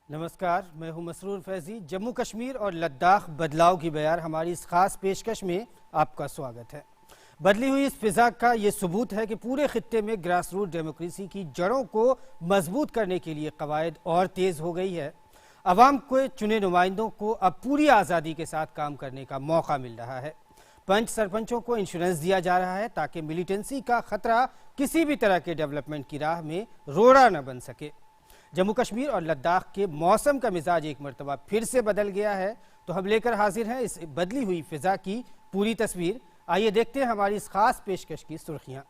नमस्कार, मैं हूं मसरूर फैजी। जम्मू कश्मीर और लद्दाख बदलाव की बयार हमारी इस खास पेशकश में आपका स्वागत है। बदली हुई इस फिजा का ये सबूत है कि पूरे खित्ते में ग्रास रूट डेमोक्रेसी की जड़ों को मजबूत करने के लिए कवायद और तेज हो गई है। अवाम को चुने नुमाइंदों को अब पूरी आज़ादी के साथ काम करने का मौका मिल रहा है। पंच सरपंचों को इंश्योरेंस दिया जा रहा है ताकि मिलिटेंसी का खतरा किसी भी तरह के डेवलपमेंट की राह में रोड़ा न बन सके। जम्मू कश्मीर और लद्दाख के मौसम का मिजाज एक मरतबा फिर से बदल गया है, तो हम लेकर हाजिर हैं इस बदली हुई फिजा की पूरी तस्वीर। आइए देखते हैं हमारी इस खास पेशकश की सुर्खियां।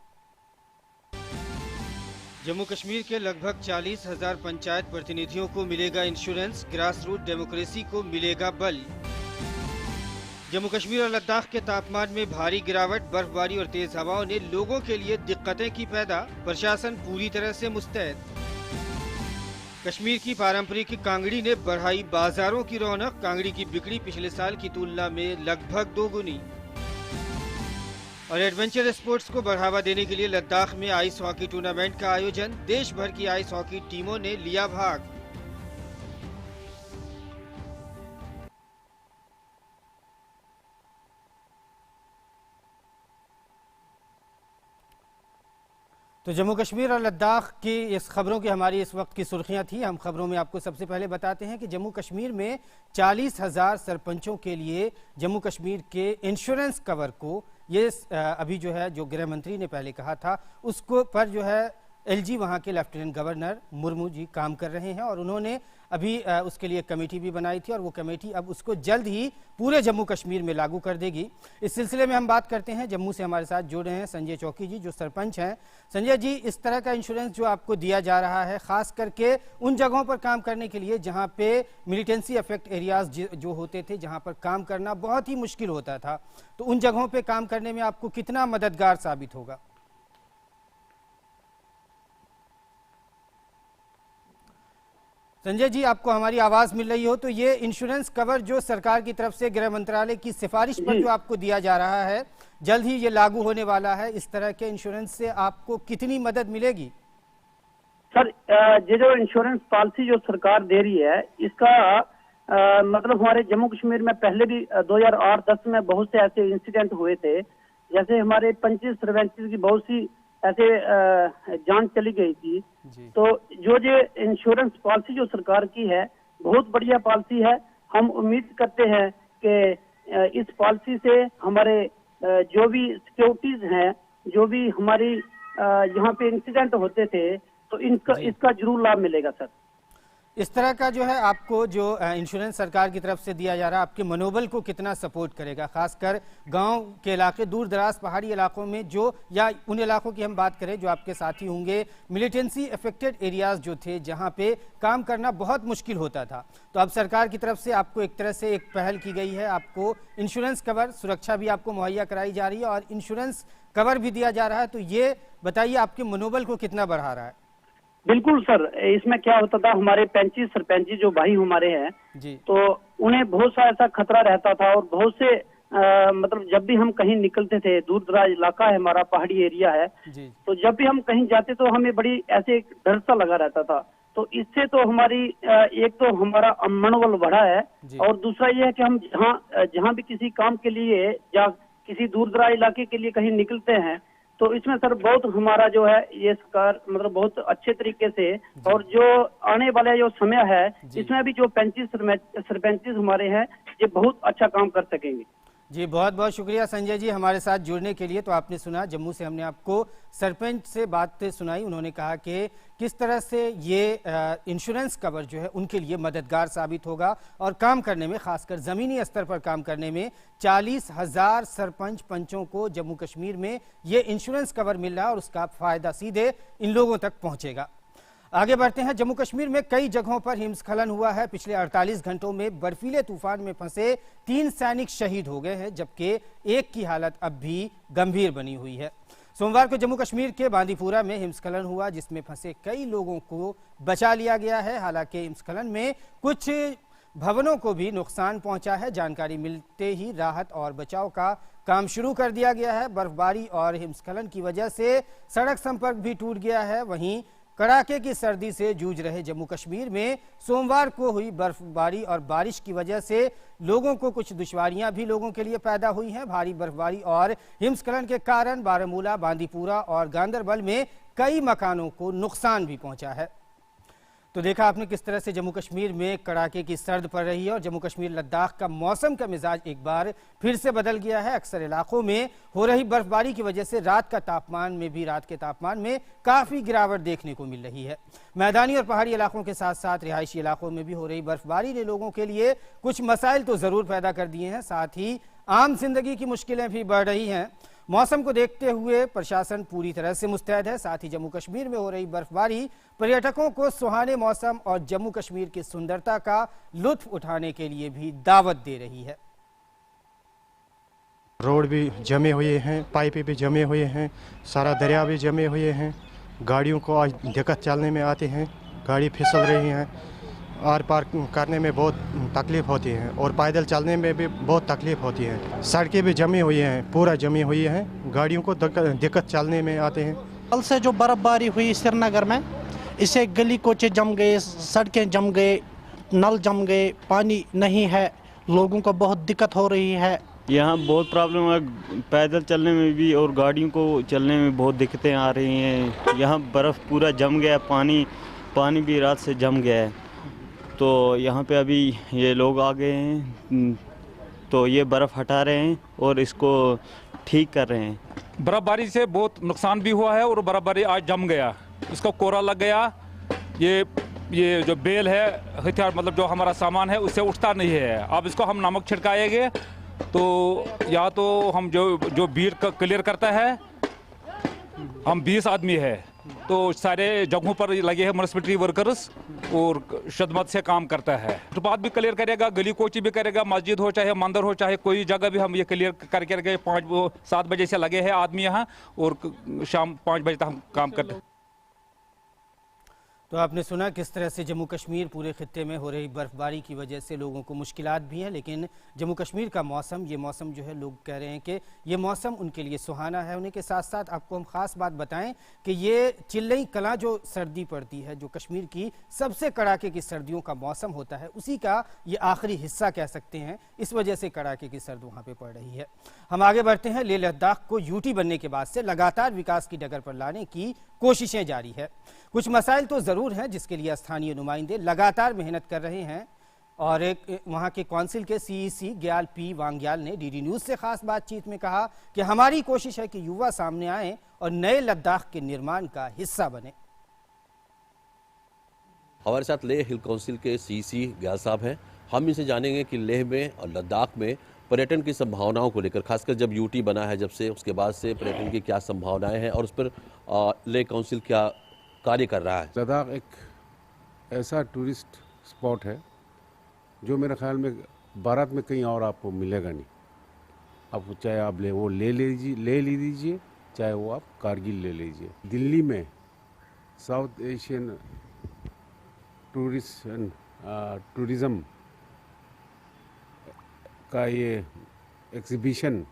जम्मू कश्मीर के लगभग 40,000 पंचायत प्रतिनिधियों को मिलेगा इंश्योरेंस, ग्रास रूट डेमोक्रेसी को मिलेगा बल। जम्मू कश्मीर और लद्दाख के तापमान में भारी गिरावट, बर्फबारी और तेज हवाओं ने लोगों के लिए दिक्कतें की पैदा, प्रशासन पूरी तरह से मुस्तैद। कश्मीर की पारंपरिक कांगड़ी ने बढ़ाई बाजारों की रौनक, कांगड़ी की बिक्री पिछले साल की तुलना में लगभग दोगुनी। और एडवेंचर स्पोर्ट्स को बढ़ावा देने के लिए लद्दाख में आइस हॉकी टूर्नामेंट का आयोजन, देश भर की आइस हॉकी टीमों ने लिया भाग। तो जम्मू कश्मीर और लद्दाख की इस खबरों की हमारी इस वक्त की सुर्खियां थी। हम खबरों में आपको सबसे पहले बताते हैं कि जम्मू कश्मीर में 40,000 सरपंचों के लिए जम्मू कश्मीर के इंश्योरेंस कवर को ये अभी जो है, जो गृह मंत्री ने पहले कहा था, उसको पर जो है एलजी वहाँ के लेफ्टिनेंट गवर्नर मुर्मू जी काम कर रहे हैं और उन्होंने अभी उसके लिए कमेटी भी बनाई थी और वो कमेटी अब उसको जल्द ही पूरे जम्मू कश्मीर में लागू कर देगी। इस सिलसिले में हम बात करते हैं, जम्मू से हमारे साथ जुड़ रहे हैं संजय चौकी जी, जो सरपंच हैं। संजय जी, इस तरह का इंश्योरेंस जो आपको दिया जा रहा है, खास करके उन जगहों पर काम करने के लिए जहाँ पे मिलिटेंसी अफेक्ट एरियाज जो होते थे, जहाँ पर काम करना बहुत ही मुश्किल होता था, तो उन जगहों पर काम करने में आपको कितना मददगार साबित होगा? संजय जी, आपको हमारी आवाज मिल रही हो तो ये इंश्योरेंस कवर जो सरकार की तरफ से गृह मंत्रालय की सिफारिश पर जो आपको दिया जा रहा है, जल्द ही ये लागू होने वाला है, इस तरह के इंश्योरेंस से आपको कितनी मदद मिलेगी? सर, ये जो इंश्योरेंस पॉलिसी जो सरकार दे रही है, इसका मतलब हमारे जम्मू कश्मीर में पहले भी 2008-10 में बहुत से ऐसे इंसिडेंट हुए थे, जैसे हमारे 25 सरपंच की बहुत सी ऐसे जान चली गई थी। तो जो ये इंश्योरेंस पॉलिसी जो सरकार की है, बहुत बढ़िया पॉलिसी है। हम उम्मीद करते हैं कि इस पॉलिसी से हमारे जो भी सिक्योरिटीज हैं, जो भी हमारी यहाँ पे इंसिडेंट होते थे, तो इसका जरूर लाभ मिलेगा सर। इस तरह का जो है आपको जो इंश्योरेंस सरकार की तरफ से दिया जा रहा है, आपके मनोबल को कितना सपोर्ट करेगा, खासकर गांव के इलाके, दूर दराज पहाड़ी इलाकों में जो, या उन इलाकों की हम बात करें जो आपके साथी होंगे मिलिटेंसी अफेक्टेड एरियाज जो थे, जहां पे काम करना बहुत मुश्किल होता था, तो अब सरकार की तरफ से आपको एक तरह से एक पहल की गई है, आपको इंश्योरेंस कवर, सुरक्षा भी आपको मुहैया कराई जा रही है और इंश्योरेंस कवर भी दिया जा रहा है। तो ये बताइए आपके मनोबल को कितना बढ़ा रहा है? बिल्कुल सर, इसमें क्या होता था, हमारे 35 सरपंच जो भाई हमारे हैं जी, तो उन्हें बहुत सा ऐसा खतरा रहता था और बहुत से मतलब जब भी हम कहीं निकलते थे, दूर दराज इलाका है हमारा, पहाड़ी एरिया है जी, तो जब भी हम कहीं जाते तो हमें बड़ी ऐसे डर सा लगा रहता था। तो इससे तो हमारी एक तो हमारा मनोबल बढ़ा है और दूसरा ये है कि हम जहाँ भी किसी काम के लिए या किसी दूर दराज इलाके के लिए कहीं निकलते हैं, तो इसमें सर बहुत हमारा जो है ये सरकार मतलब बहुत अच्छे तरीके से, और जो आने वाला जो समय है इसमें भी जो 35 सरपंच हमारे हैं, ये बहुत अच्छा काम कर सकेंगे। जी, बहुत बहुत शुक्रिया संजय जी हमारे साथ जुड़ने के लिए। तो आपने सुना, जम्मू से हमने आपको सरपंच से बात सुनाई, उन्होंने कहा कि किस तरह से ये इंश्योरेंस कवर जो है उनके लिए मददगार साबित होगा और काम करने में, खासकर ज़मीनी स्तर पर काम करने में 40,000 सरपंच पंचों को जम्मू कश्मीर में ये इंश्योरेंस कवर मिल रहा है और उसका फ़ायदा सीधे इन लोगों तक पहुँचेगा। आगे बढ़ते हैं। जम्मू कश्मीर में कई जगहों पर हिमस्खलन हुआ है। पिछले 48 घंटों में बर्फीले तूफान में फंसे 3 सैनिक शहीद हो गए हैं, जबकि एक की हालत अब भी गंभीर बनी हुई है। सोमवार को जम्मू कश्मीर के बांदीपुरा में हिमस्खलन हुआ, जिसमें फंसे कई लोगों को बचा लिया गया है। हालांकि हिमस्खलन में कुछ भवनों को भी नुकसान पहुंचा है। जानकारी मिलते ही राहत और बचाव का काम शुरू कर दिया गया है। बर्फबारी और हिमस्खलन की वजह से सड़क संपर्क भी टूट गया है। वहीं कड़ाके की सर्दी से जूझ रहे जम्मू कश्मीर में सोमवार को हुई बर्फबारी और बारिश की वजह से लोगों को कुछ दुश्वारियां भी लोगों के लिए पैदा हुई हैं। भारी बर्फबारी और हिमस्खलन के कारण बारामूला, बांदीपुरा और गांदरबल में कई मकानों को नुकसान भी पहुंचा है। तो देखा आपने किस तरह से जम्मू कश्मीर में कड़ाके की सर्द पड़ रही है और जम्मू कश्मीर लद्दाख का मौसम का मिजाज एक बार फिर से बदल गया है। अक्सर इलाकों में हो रही बर्फबारी की वजह से रात के तापमान में काफ़ी गिरावट देखने को मिल रही है। मैदानी और पहाड़ी इलाकों के साथ साथ रिहायशी इलाकों में भी हो रही बर्फबारी ने लोगों के लिए कुछ मसाइल तो ज़रूर पैदा कर दिए हैं, साथ ही आम जिंदगी की मुश्किलें भी बढ़ रही हैं। मौसम को देखते हुए प्रशासन पूरी तरह से मुस्तैद है। साथ ही जम्मू कश्मीर में हो रही बर्फबारी पर्यटकों को सुहाने मौसम और जम्मू कश्मीर की सुंदरता का लुत्फ उठाने के लिए भी दावत दे रही है। रोड भी जमे हुए हैं, पाइपें भी जमे हुए हैं, सारा दरिया भी जमे हुए हैं। गाड़ियों को आज दिक्कत चलने में आते हैं, गाड़ी फिसल रही हैं, आर पार करने में बहुत तकलीफ़ होती है और पैदल चलने में भी बहुत तकलीफ़ होती है। सड़कें भी जमी हुई हैं, पूरा जमी हुई हैं, गाड़ियों को दिक्कत चलने में आते हैं। कल से जो बर्फबारी हुई श्रीनगर में, इससे गली कोचे जम गए, सड़कें जम गए, नल जम गए, पानी नहीं है, लोगों को बहुत दिक्कत हो रही है। यहाँ बहुत प्रॉब्लम है, पैदल चलने में भी और गाड़ियों को चलने में बहुत दिक्कतें आ रही हैं। यहाँ बर्फ़ पूरा जम गया, पानी भी रात से जम गया है। तो यहाँ पे अभी ये लोग आ गए हैं, तो ये बर्फ़ हटा रहे हैं और इसको ठीक कर रहे हैं। बर्फबारी से बहुत नुकसान भी हुआ है और बर्फबारी आज जम गया, इसको कोरा लग गया। ये जो बेल है, हथियार मतलब जो हमारा सामान है, उससे उठता नहीं है। अब इसको हम नमक छिड़काएंगे तो या तो हम जो भीड़ क्लियर करता है, हम 20 आदमी है, तो सारे जगहों पर लगे हैं म्युनिसिपैलिटी वर्कर्स और शिद्दत से काम करता है। फुटपाथ भी क्लियर करेगा, गली कोची भी करेगा, मस्जिद हो चाहे मंदिर हो चाहे कोई जगह भी हम ये क्लियर करके 7 बजे से लगे हैं आदमी यहाँ और शाम 5 बजे तक हम काम करते हैं। तो आपने सुना किस तरह से जम्मू कश्मीर पूरे खित्ते में हो रही बर्फबारी की वजह से लोगों को मुश्किलात भी हैं, लेकिन जम्मू कश्मीर का मौसम, ये मौसम जो है लोग कह रहे हैं कि ये मौसम उनके लिए सुहाना है। उन्हीं के साथ साथ आपको हम ख़ास बात बताएं कि ये चिल्लई कलां जो सर्दी पड़ती है, जो कश्मीर की सबसे कड़ाके की सर्दियों का मौसम होता है, उसी का ये आखिरी हिस्सा कह सकते हैं। इस वजह से कड़ाके की सर्द वहाँ पर पड़ रही है। हम आगे बढ़ते हैं। लेह लद्दाख को यूटी बनने के बाद से लगातार विकास की डगर पर लाने की कोशिशें जारी है। कुछ मसाइल तो ज़रूर हैं जिसके लिए स्थानीय नुमाइंदे लगातार मेहनत कर रहे हैं और एक वहाँ के काउंसिल के सीईसी ग्याल पी वांग्याल ने डीडी न्यूज़ से खास बातचीत में कहा कि हमारी कोशिश है कि युवा सामने आए और नए लद्दाख के निर्माण का हिस्सा बने। हमारे साथ लेह हिल काउंसिल के सीईसी ग्याल साहब हैं। हम इनसे जानेंगे कि लेह में और लद्दाख में पर्यटन की संभावनाओं को लेकर, खासकर जब यूटी बना है जब से, उसके बाद से पर्यटन की क्या संभावनाएं हैं और उस पर लेह काउंसिल क्या कार्य कर रहा है। लद्दाख एक ऐसा टूरिस्ट स्पॉट है जो मेरे ख्याल में भारत में कहीं और आपको मिलेगा नहीं। आप चाहे आप ले लीजिए, चाहे वो आप कारगिल ले लीजिए। दिल्ली में साउथ एशियन टूरिज़्म का ये एग्ज़िबिशन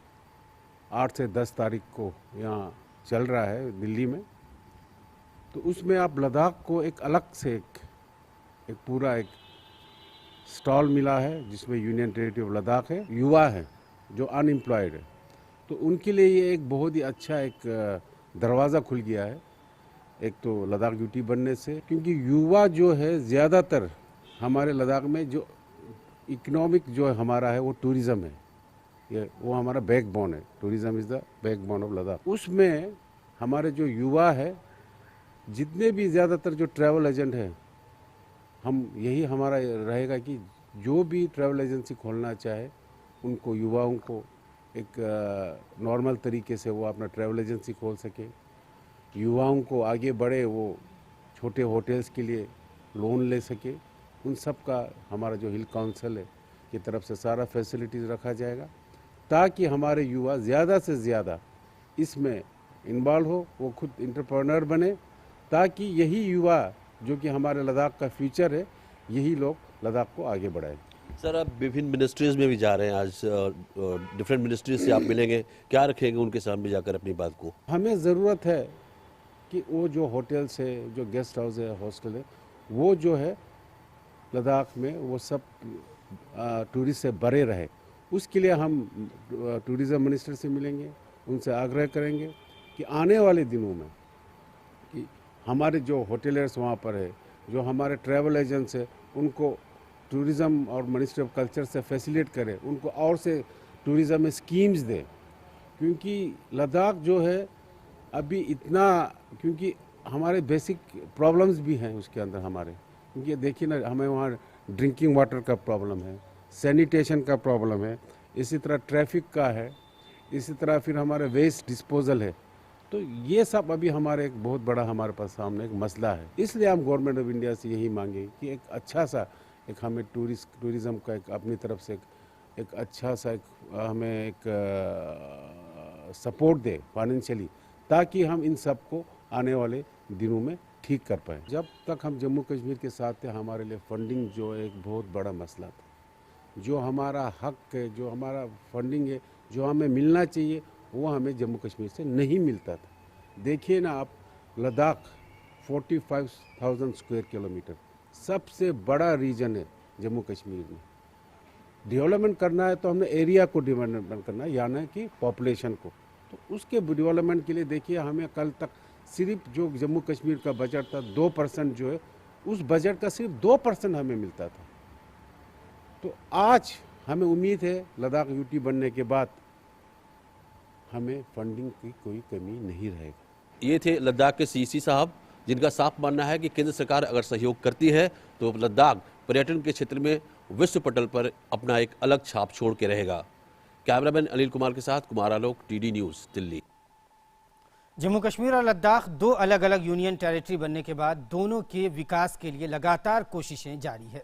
8 से 10 तारीख को यहाँ चल रहा है दिल्ली में। तो उसमें आप लद्दाख को एक अलग से एक पूरा एक स्टॉल मिला है जिसमें यूनियन टेरिटरी ऑफ लद्दाख है, युवा है जो अनएम्प्लॉयड है, तो उनके लिए ये एक बहुत ही अच्छा एक दरवाज़ा खुल गया है। एक तो लद्दाख यूटी बनने से, क्योंकि युवा जो है ज़्यादातर हमारे लद्दाख में जो इकोनॉमिक जो हमारा है वो टूरिज़्म है, ये वो हमारा बैकबोन है। Tourism is the backbone of Ladakh. उसमें हमारे जो युवा है, जितने भी ज़्यादातर जो ट्रैवल एजेंट है, हम यही हमारा रहेगा कि जो भी ट्रैवल एजेंसी खोलना चाहे उनको, युवाओं को एक नॉर्मल तरीके से वो अपना ट्रैवल एजेंसी खोल सके। युवाओं को आगे बढ़े, वो छोटे होटल्स के लिए लोन ले सके। उन सब का हमारा जो हिल काउंसिल है की तरफ से सारा फैसिलिटीज़ रखा जाएगा ताकि हमारे युवा ज़्यादा से ज़्यादा इसमें इन्वॉल्व हो, वो खुद एंटरप्रेन्योर बने, ताकि यही युवा जो कि हमारे लद्दाख का फ्यूचर है, यही लोग लद्दाख को आगे बढ़ाएं। सर, आप विभिन्न मिनिस्ट्रीज़ में भी जा रहे हैं, आज डिफरेंट मिनिस्ट्रीज से आप मिलेंगे, क्या रखेंगे उनके सामने जाकर अपनी बात को? हमें ज़रूरत है कि वो जो होटल्स है, जो गेस्ट हाउस है, हॉस्टल है, वो जो है लद्दाख में वो सब टूरिस्ट से भरे रहे। उसके लिए हम टूरिज़म मिनिस्टर से मिलेंगे, उनसे आग्रह करेंगे कि आने वाले दिनों में कि हमारे जो होटलर्स वहाँ पर है, जो हमारे ट्रैवल एजेंट्स है, उनको टूरिज़म और मिनिस्ट्री ऑफ कल्चर से फैसिलिटेट करें, उनको और से टूरिज़म में स्कीम्स दें। क्योंकि लद्दाख जो है अभी इतना, क्योंकि हमारे बेसिक प्रॉब्लम्स भी हैं उसके अंदर हमारे, क्योंकि देखिए ना, हमें वहाँ ड्रिंकिंग वाटर का प्रॉब्लम है, सैनिटेशन का प्रॉब्लम है, इसी तरह ट्रैफिक का है, इसी तरह फिर हमारे वेस्ट डिस्पोजल है। तो ये सब अभी हमारे एक बहुत बड़ा हमारे पास सामने एक मसला है। इसलिए हम गवर्नमेंट ऑफ इंडिया से यही मांगे कि एक अच्छा सा एक हमें टूरिज़म का एक अपनी तरफ से एक अच्छा सा हमें एक सपोर्ट दे फाइनेंशियली, ताकि हम इन सब को आने वाले दिनों में ठीक कर पाएँ। जब तक हम जम्मू कश्मीर के साथ थे, हमारे लिए फंडिंग जो एक बहुत बड़ा मसला था। जो हमारा हक है, जो हमारा फंडिंग है, जो हमें मिलना चाहिए, वो हमें जम्मू कश्मीर से नहीं मिलता था। देखिए ना आप, लद्दाख 45,000 स्क्वायर किलोमीटर सबसे बड़ा रीजन है जम्मू कश्मीर में। डेवलपमेंट करना है तो हमने एरिया को डेवलपमेंट करना है, यानी कि पॉपुलेशन को। तो उसके डेवलपमेंट के लिए देखिए, हमें कल तक सिर्फ जो जम्मू कश्मीर का बजट था 2% जो है, उस बजट का सिर्फ 2% हमें मिलता था। तो आज हमें उम्मीद है लद्दाख यूटी बनने के बाद हमें फंडिंग की कोई कमी नहीं रहेगा। ये थे लद्दाख के सीसी साहब, जिनका साफ मानना है कि केंद्र सरकार अगर सहयोग करती है तो लद्दाख पर्यटन के क्षेत्र में विश्व पटल पर अपना एक अलग छाप छोड़ के रहेगा। कैमरामैन अनिल कुमार के साथ कुमार आलोक, टीडी न्यूज़, दिल्ली। जम्मू कश्मीर और लद्दाख दो अलग अलग यूनियन टेरिटरी बनने के बाद दोनों के विकास के लिए लगातार कोशिशें जारी है।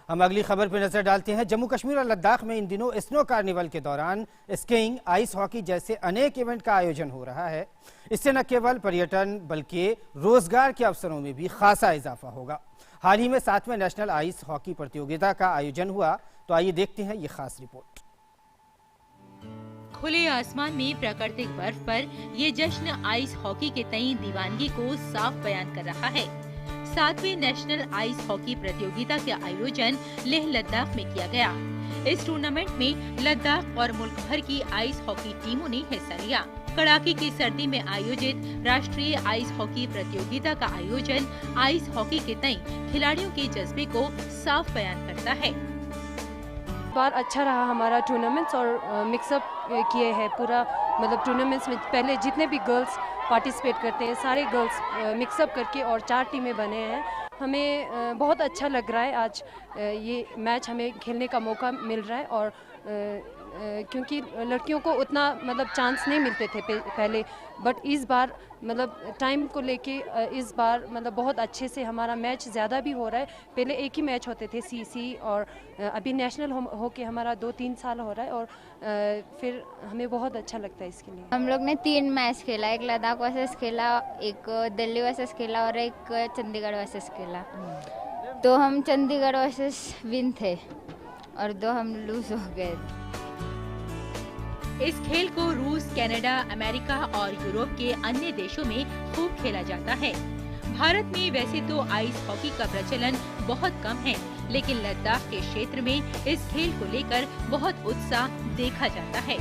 हम अगली खबर पर नजर डालते हैं। जम्मू कश्मीर और लद्दाख में इन दिनों स्नो कार्निवल के दौरान स्कीइंग, आइस हॉकी जैसे अनेक इवेंट का आयोजन हो रहा है। इससे न केवल पर्यटन बल्कि रोजगार के अवसरों में भी खासा इजाफा होगा। हाल ही में 7वें नेशनल आइस हॉकी प्रतियोगिता का आयोजन हुआ, तो आइए देखते हैं ये खास रिपोर्ट। खुले आसमान में प्राकृतिक बर्फ पर ये जश्न आइस हॉकी के तई दीवानगी को साफ बयान कर रहा है। 7वें नेशनल आइस हॉकी प्रतियोगिता का आयोजन लेह लद्दाख में किया गया। इस टूर्नामेंट में लद्दाख और मुल्क भर की आइस हॉकी टीमों ने हिस्सा लिया। कड़ाके की सर्दी में आयोजित राष्ट्रीय आइस हॉकी प्रतियोगिता का आयोजन आइस हॉकी के तई खिलाड़ियों के जज्बे को साफ बयान करता है। बार अच्छा रहा हमारा टूर्नामेंट्स और मिक्सअप किए हैं पूरा, मतलब टूर्नामेंट्स में पहले जितने भी गर्ल्स पार्टिसिपेट करते हैं सारे गर्ल्स मिक्सअप करके और 4 टीमें बने हैं। हमें बहुत अच्छा लग रहा है आज ये मैच हमें खेलने का मौका मिल रहा है। और क्योंकि लड़कियों को उतना मतलब चांस नहीं मिलते थे पहले, बट इस बार मतलब टाइम को लेके इस बार मतलब बहुत अच्छे से हमारा मैच ज़्यादा भी हो रहा है। पहले एक ही मैच होते थे सीसी, और अभी नेशनल हो के हमारा 2-3 साल हो रहा है, और फिर हमें बहुत अच्छा लगता है इसके लिए। हम लोग ने 3 मैच खेला, एक लद्दाख वर्सेस खेला, एक दिल्ली वर्सेस खेला और एक चंडीगढ़ वर्सेस खेला। तो हम चंडीगढ़ वर्सेस विन थे और 2 हम लूज हो गए। इस खेल को रूस, कनाडा, अमेरिका और यूरोप के अन्य देशों में खूब खेला जाता है। भारत में वैसे तो आइस हॉकी का प्रचलन बहुत कम है, लेकिन लद्दाख के क्षेत्र में इस खेल को लेकर बहुत उत्साह देखा जाता है।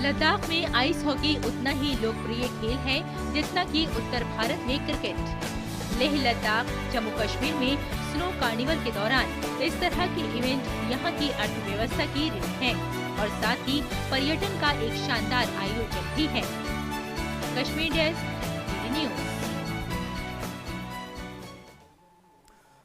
लद्दाख में आइस हॉकी उतना ही लोकप्रिय खेल है जितना कि उत्तर भारत में क्रिकेट। लेह लद्दाख, जम्मू कश्मीर में स्नो कार्निवल के दौरान इस तरह के इवेंट यहाँ की अर्थव्यवस्था की रीढ़ है और साथ ही पर्यटन का एक शानदार आयोजन भी है। Kashmir desk, TV news.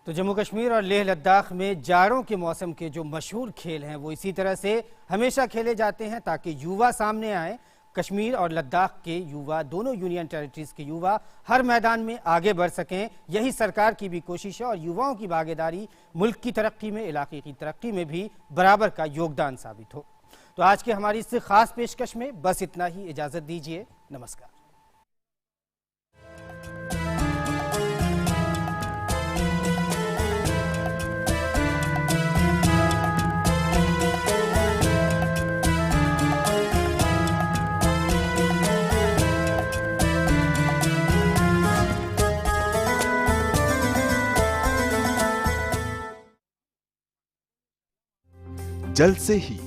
तो जम्मू कश्मीर और लेह लद्दाख में जाड़ों के मौसम के जो मशहूर खेल हैं वो इसी तरह से हमेशा खेले जाते हैं ताकि युवा सामने आए। कश्मीर और लद्दाख के युवा, दोनों यूनियन टेरिटरीज के युवा हर मैदान में आगे बढ़ सकें, यही सरकार की भी कोशिश है। और युवाओं की भागीदारी मुल्क की तरक्की में, इलाके की तरक्की में भी बराबर का योगदान साबित हो। तो आज की हमारी इस खास पेशकश में बस इतना ही। इजाज़त दीजिए, नमस्कार। जल्द से ही